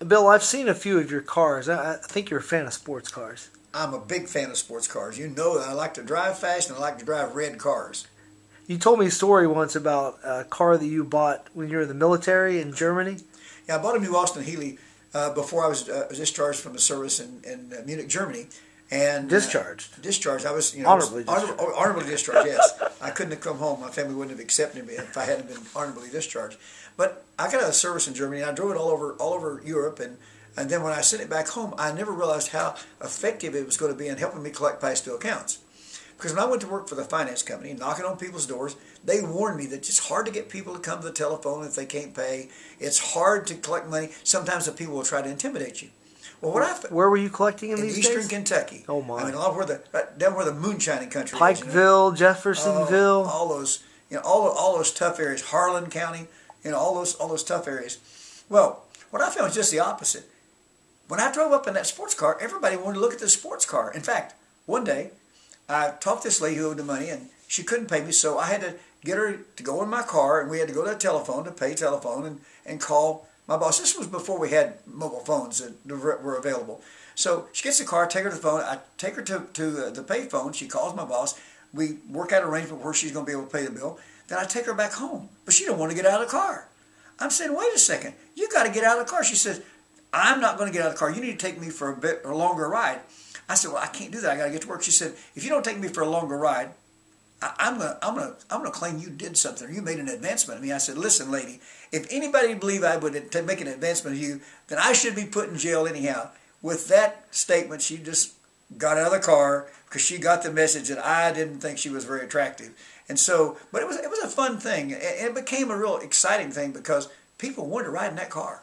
Bill, I've seen a few of your cars. I think you're a fan of sports cars. I'm a big fan of sports cars. You know that I like to drive fast and I like to drive red cars. You told me a story once about a car that you bought when you were in the military in Germany. Yeah, I bought a new Austin Healey before I was discharged from the service in Munich, Germany. And discharged. I was, honorably discharged. Honorably discharged. Yes, I couldn't have come home. My family wouldn't have accepted me if I hadn't been honorably discharged. But I got out of service in Germany. And I drove it all over Europe, and then when I sent it back home, I never realized how effective it was going to be in helping me collect past due accounts. Because when I went to work for the finance company, knocking on people's doors, they warned me that it's hard to get people to come to the telephone if they can't pay. It's hard to collect money. Sometimes the people will try to intimidate you. Well, where were you collecting in these Eastern days? Kentucky. Oh my! I mean, down where the moonshining country Pikeville, is, Jeffersonville, all those, all those tough areas. Harlan County, all those tough areas. Well, what I found was just the opposite. When I drove up in that sports car, everybody wanted to look at the sports car. In fact, one day, I talked to this lady who owed the money, and she couldn't pay me, so I had to get her to go in my car, and we had to go to a telephone to pay telephone and call my boss. This was before we had mobile phones that were available. So she gets the car, take her to the phone. I take her to the pay phone. She calls my boss. We work out an arrangement where she's going to be able to pay the bill. Then I take her back home, but she don't want to get out of the car. I'm saying, wait a second, you got to get out of the car. She says, I'm not going to get out of the car. You need to take me for a longer ride. I said, well, I can't do that. I got to get to work. She said, if you don't take me for a longer ride, I'm gonna claim you did something, or you made an advancement of me. I said, listen, lady, if anybody believed I would make an advancement of you, then I should be put in jail anyhow. With that statement, she just got out of the car because she got the message that I didn't think she was very attractive. And so, but it was a fun thing, and it became a real exciting thing because people wanted to ride in that car.